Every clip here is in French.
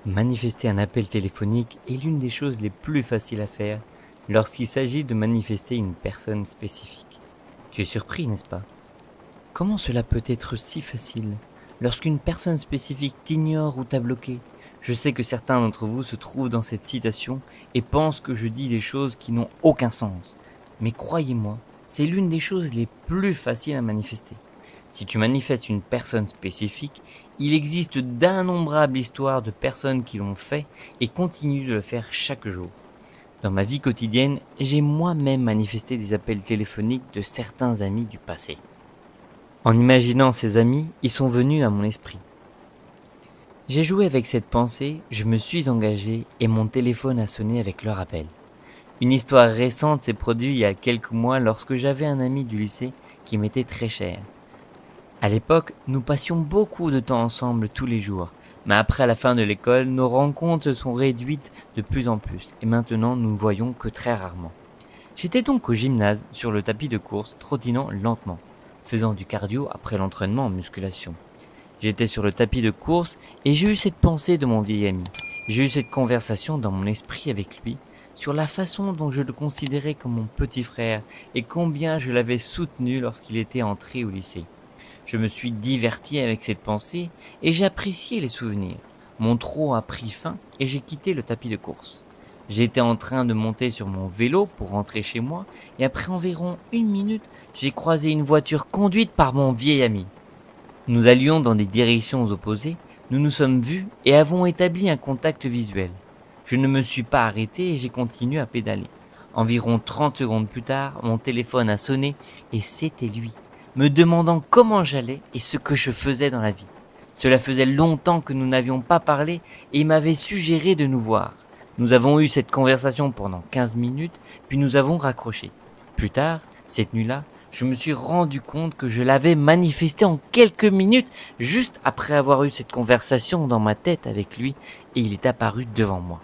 Manifester un appel téléphonique est l'une des choses les plus faciles à faire lorsqu'il s'agit de manifester une personne spécifique. Tu es surpris, n'est-ce pas? Comment cela peut être si facile lorsqu'une personne spécifique t'ignore ou t'a bloqué? Je sais que certains d'entre vous se trouvent dans cette situation et pensent que je dis des choses qui n'ont aucun sens. Mais croyez-moi, c'est l'une des choses les plus faciles à manifester. Si tu manifestes une personne spécifique, il existe d'innombrables histoires de personnes qui l'ont fait et continuent de le faire chaque jour. Dans ma vie quotidienne, j'ai moi-même manifesté des appels téléphoniques de certains amis du passé. En imaginant ces amis, ils sont venus à mon esprit. J'ai joué avec cette pensée, je me suis engagé et mon téléphone a sonné avec leur appel. Une histoire récente s'est produite il y a quelques mois lorsque j'avais un ami du lycée qui m'était très cher. À l'époque, nous passions beaucoup de temps ensemble tous les jours, mais après la fin de l'école, nos rencontres se sont réduites de plus en plus et maintenant nous ne voyons que très rarement. J'étais donc au gymnase sur le tapis de course, trottinant lentement, faisant du cardio après l'entraînement en musculation. J'étais sur le tapis de course et j'ai eu cette pensée de mon vieil ami. J'ai eu cette conversation dans mon esprit avec lui sur la façon dont je le considérais comme mon petit frère et combien je l'avais soutenu lorsqu'il était entré au lycée. Je me suis diverti avec cette pensée et j'ai apprécié les souvenirs. Mon trot a pris fin et j'ai quitté le tapis de course. J'étais en train de monter sur mon vélo pour rentrer chez moi et après environ 1 minute, j'ai croisé une voiture conduite par mon vieil ami. Nous allions dans des directions opposées, nous nous sommes vus et avons établi un contact visuel. Je ne me suis pas arrêté et j'ai continué à pédaler. Environ 30 secondes plus tard, mon téléphone a sonné et c'était lui, me demandant comment j'allais et ce que je faisais dans la vie. Cela faisait longtemps que nous n'avions pas parlé et il m'avait suggéré de nous voir. Nous avons eu cette conversation pendant 15 minutes, puis nous avons raccroché. Plus tard, cette nuit-là, je me suis rendu compte que je l'avais manifesté en quelques minutes, juste après avoir eu cette conversation dans ma tête avec lui, et il est apparu devant moi.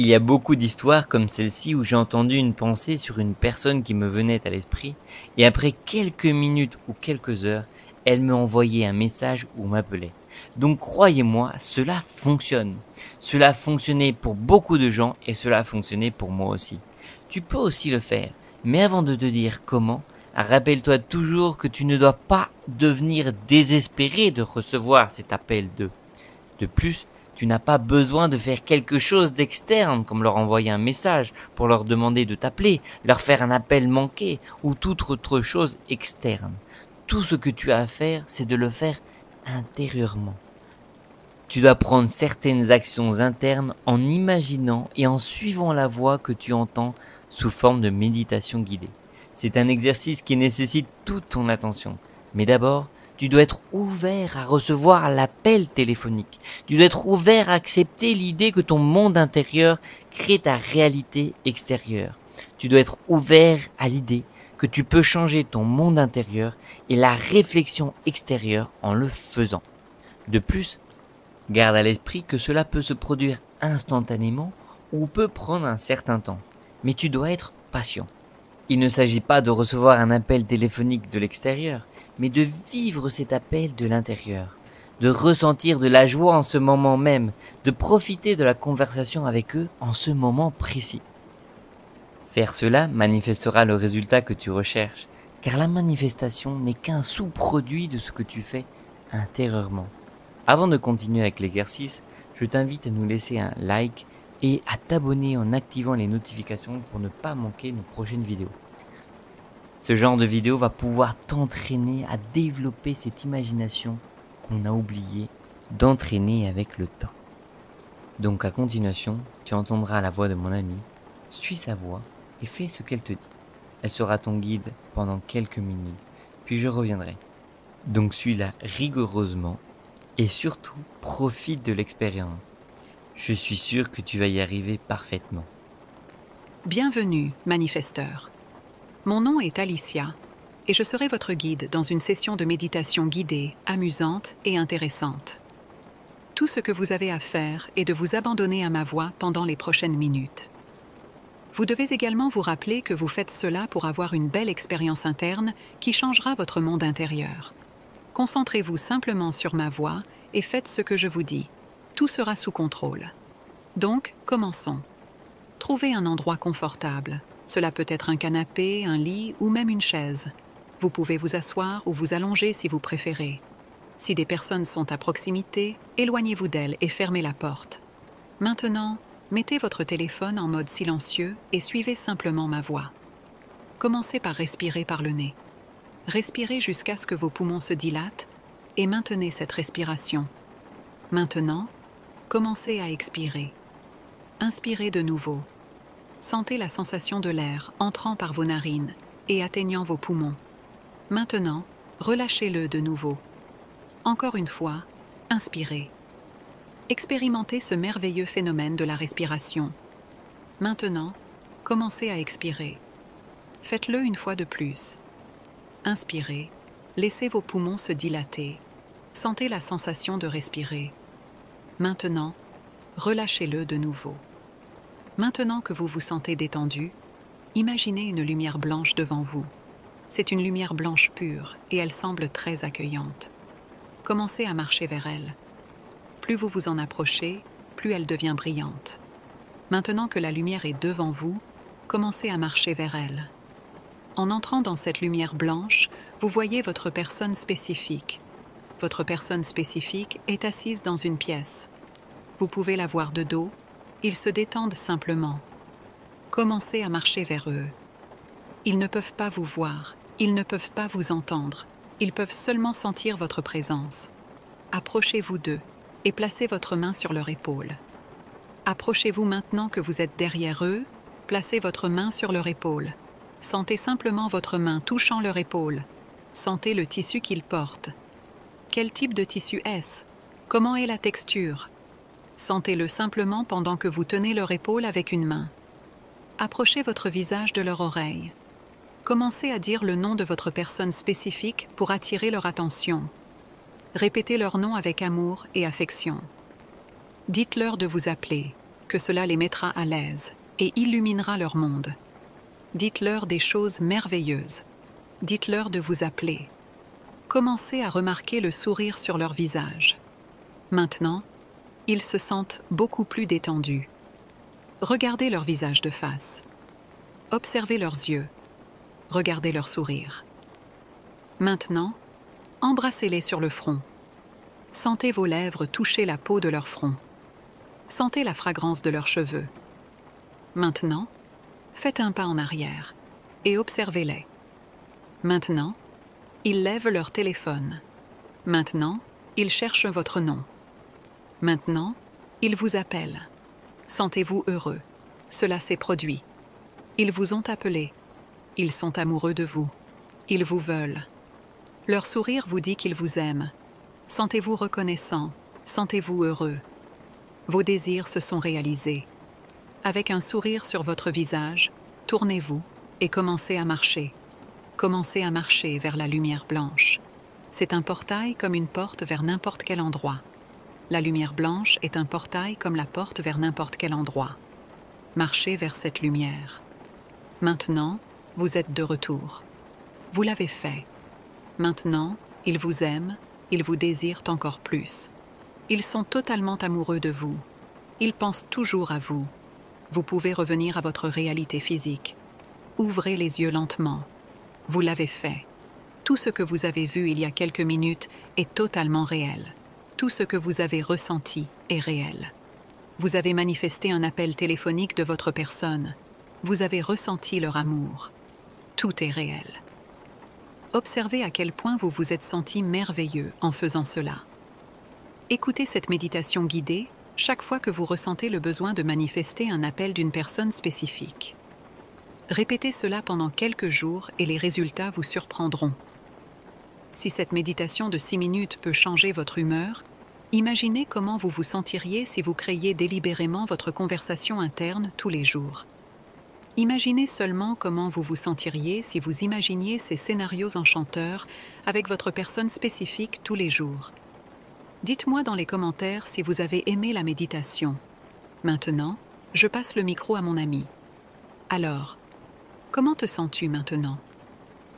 Il y a beaucoup d'histoires comme celle-ci où j'ai entendu une pensée sur une personne qui me venait à l'esprit, et après quelques minutes ou quelques heures, elle me envoyait un message ou m'appelait. Donc croyez-moi, cela fonctionne. Cela a fonctionné pour beaucoup de gens et cela a fonctionné pour moi aussi. Tu peux aussi le faire, mais avant de te dire comment, rappelle-toi toujours que tu ne dois pas devenir désespéré de recevoir cet appel d'eux. De plus, tu n'as pas besoin de faire quelque chose d'externe comme leur envoyer un message pour leur demander de t'appeler, leur faire un appel manqué ou toute autre chose externe. Tout ce que tu as à faire, c'est de le faire intérieurement. Tu dois prendre certaines actions internes en imaginant et en suivant la voix que tu entends sous forme de méditation guidée. C'est un exercice qui nécessite toute ton attention. Mais d'abord, tu dois être ouvert à recevoir l'appel téléphonique. Tu dois être ouvert à accepter l'idée que ton monde intérieur crée ta réalité extérieure. Tu dois être ouvert à l'idée que tu peux changer ton monde intérieur et la réflexion extérieure en le faisant. De plus, garde à l'esprit que cela peut se produire instantanément ou peut prendre un certain temps. Mais tu dois être patient. Il ne s'agit pas de recevoir un appel téléphonique de l'extérieur, mais de vivre cet appel de l'intérieur, de ressentir de la joie en ce moment même, de profiter de la conversation avec eux en ce moment précis. Faire cela manifestera le résultat que tu recherches, car la manifestation n'est qu'un sous-produit de ce que tu fais intérieurement. Avant de continuer avec l'exercice, je t'invite à nous laisser un like et à t'abonner en activant les notifications pour ne pas manquer nos prochaines vidéos. Ce genre de vidéo va pouvoir t'entraîner à développer cette imagination qu'on a oublié d'entraîner avec le temps. Donc à continuation, tu entendras la voix de mon amie, suis sa voix et fais ce qu'elle te dit. Elle sera ton guide pendant quelques minutes, puis je reviendrai. Donc suis-la rigoureusement et surtout profite de l'expérience. Je suis sûr que tu vas y arriver parfaitement. Bienvenue, manifesteur. Mon nom est Alicia et je serai votre guide dans une session de méditation guidée, amusante et intéressante. Tout ce que vous avez à faire est de vous abandonner à ma voix pendant les prochaines minutes. Vous devez également vous rappeler que vous faites cela pour avoir une belle expérience interne qui changera votre monde intérieur. Concentrez-vous simplement sur ma voix et faites ce que je vous dis. Tout sera sous contrôle. Donc, commençons. Trouvez un endroit confortable. Cela peut être un canapé, un lit ou même une chaise. Vous pouvez vous asseoir ou vous allonger si vous préférez. Si des personnes sont à proximité, éloignez-vous d'elles et fermez la porte. Maintenant, mettez votre téléphone en mode silencieux et suivez simplement ma voix. Commencez par respirer par le nez. Respirez jusqu'à ce que vos poumons se dilatent et maintenez cette respiration. Maintenant, commencez à expirer. Inspirez de nouveau. Sentez la sensation de l'air entrant par vos narines et atteignant vos poumons. Maintenant, relâchez-le de nouveau. Encore une fois, inspirez. Expérimentez ce merveilleux phénomène de la respiration. Maintenant, commencez à expirer. Faites-le une fois de plus. Inspirez, laissez vos poumons se dilater. Sentez la sensation de respirer. Maintenant, relâchez-le de nouveau. Maintenant que vous vous sentez détendu, imaginez une lumière blanche devant vous. C'est une lumière blanche pure et elle semble très accueillante. Commencez à marcher vers elle. Plus vous vous en approchez, plus elle devient brillante. Maintenant que la lumière est devant vous, commencez à marcher vers elle. En entrant dans cette lumière blanche, vous voyez votre personne spécifique. Votre personne spécifique est assise dans une pièce. Vous pouvez la voir de dos. Ils se détendent simplement. Commencez à marcher vers eux. Ils ne peuvent pas vous voir, ils ne peuvent pas vous entendre, ils peuvent seulement sentir votre présence. Approchez-vous d'eux et placez votre main sur leur épaule. Approchez-vous maintenant que vous êtes derrière eux, placez votre main sur leur épaule. Sentez simplement votre main touchant leur épaule. Sentez le tissu qu'ils portent. Quel type de tissu est-ce? Comment est la texture? Sentez-le simplement pendant que vous tenez leur épaule avec une main. Approchez votre visage de leur oreille. Commencez à dire le nom de votre personne spécifique pour attirer leur attention. Répétez leur nom avec amour et affection. Dites-leur de vous appeler, que cela les mettra à l'aise et illuminera leur monde. Dites-leur des choses merveilleuses. Dites-leur de vous appeler. Commencez à remarquer le sourire sur leur visage. Maintenant, ils se sentent beaucoup plus détendus. Regardez leur visage de face. Observez leurs yeux. Regardez leur sourire. Maintenant, embrassez-les sur le front. Sentez vos lèvres toucher la peau de leur front. Sentez la fragrance de leurs cheveux. Maintenant, faites un pas en arrière et observez-les. Maintenant, ils lèvent leur téléphone. Maintenant, ils cherchent votre nom. Maintenant, ils vous appellent. Sentez-vous heureux. Cela s'est produit. Ils vous ont appelé. Ils sont amoureux de vous. Ils vous veulent. Leur sourire vous dit qu'ils vous aiment. Sentez-vous reconnaissant. Sentez-vous heureux. Vos désirs se sont réalisés. Avec un sourire sur votre visage, tournez-vous et commencez à marcher. Commencez à marcher vers la lumière blanche. C'est un portail comme une porte vers n'importe quel endroit. La lumière blanche est un portail comme la porte vers n'importe quel endroit. Marchez vers cette lumière. Maintenant, vous êtes de retour. Vous l'avez fait. Maintenant, ils vous aiment, ils vous désirent encore plus. Ils sont totalement amoureux de vous. Ils pensent toujours à vous. Vous pouvez revenir à votre réalité physique. Ouvrez les yeux lentement. Vous l'avez fait. Tout ce que vous avez vu il y a quelques minutes est totalement réel. Tout ce que vous avez ressenti est réel. Vous avez manifesté un appel téléphonique de votre personne. Vous avez ressenti leur amour. Tout est réel. Observez à quel point vous vous êtes senti merveilleux en faisant cela. Écoutez cette méditation guidée chaque fois que vous ressentez le besoin de manifester un appel d'une personne spécifique. Répétez cela pendant quelques jours et les résultats vous surprendront. Si cette méditation de 6 minutes peut changer votre humeur, imaginez comment vous vous sentiriez si vous créiez délibérément votre conversation interne tous les jours. Imaginez seulement comment vous vous sentiriez si vous imaginiez ces scénarios enchanteurs avec votre personne spécifique tous les jours. Dites-moi dans les commentaires si vous avez aimé la méditation. Maintenant, je passe le micro à mon ami. Alors, comment te sens-tu maintenant?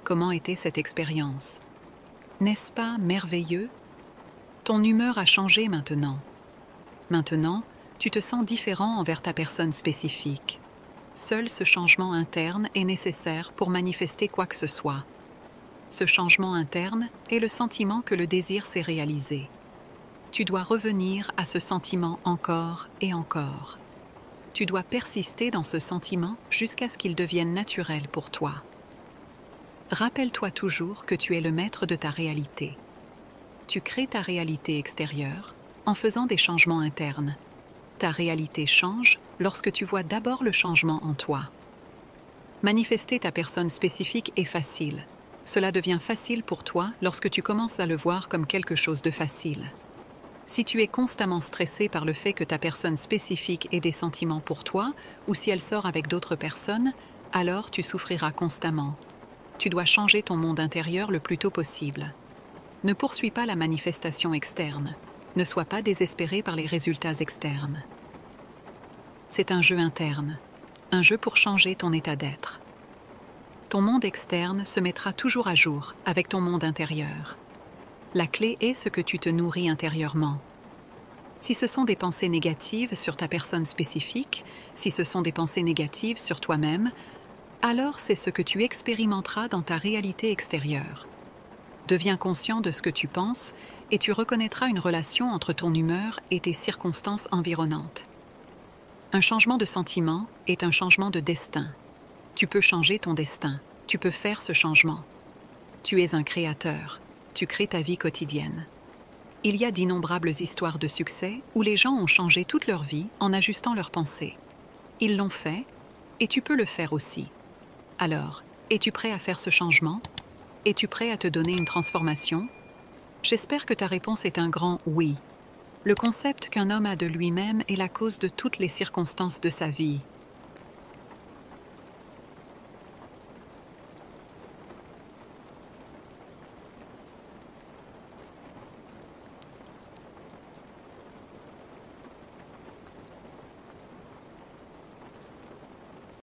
Comment était cette expérience? N'est-ce pas merveilleux? Ton humeur a changé maintenant. Maintenant, tu te sens différent envers ta personne spécifique. Seul ce changement interne est nécessaire pour manifester quoi que ce soit. Ce changement interne est le sentiment que le désir s'est réalisé. Tu dois revenir à ce sentiment encore et encore. Tu dois persister dans ce sentiment jusqu'à ce qu'il devienne naturel pour toi. Rappelle-toi toujours que tu es le maître de ta réalité. Tu crées ta réalité extérieure en faisant des changements internes. Ta réalité change lorsque tu vois d'abord le changement en toi. Manifester ta personne spécifique est facile. Cela devient facile pour toi lorsque tu commences à le voir comme quelque chose de facile. Si tu es constamment stressé par le fait que ta personne spécifique ait des sentiments pour toi, ou si elle sort avec d'autres personnes, alors tu souffriras constamment. Tu dois changer ton monde intérieur le plus tôt possible. Ne poursuis pas la manifestation externe. Ne sois pas désespéré par les résultats externes. C'est un jeu interne, un jeu pour changer ton état d'être. Ton monde externe se mettra toujours à jour avec ton monde intérieur. La clé est ce que tu te nourris intérieurement. Si ce sont des pensées négatives sur ta personne spécifique, si ce sont des pensées négatives sur toi-même, alors c'est ce que tu expérimenteras dans ta réalité extérieure. Deviens conscient de ce que tu penses et tu reconnaîtras une relation entre ton humeur et tes circonstances environnantes. Un changement de sentiment est un changement de destin. Tu peux changer ton destin, tu peux faire ce changement. Tu es un créateur, tu crées ta vie quotidienne. Il y a d'innombrables histoires de succès où les gens ont changé toute leur vie en ajustant leurs pensées. Ils l'ont fait et tu peux le faire aussi. Alors, es-tu prêt à faire ce changement? Es-tu prêt à te donner une transformation? J'espère que ta réponse est un grand oui. Le concept qu'un homme a de lui-même est la cause de toutes les circonstances de sa vie.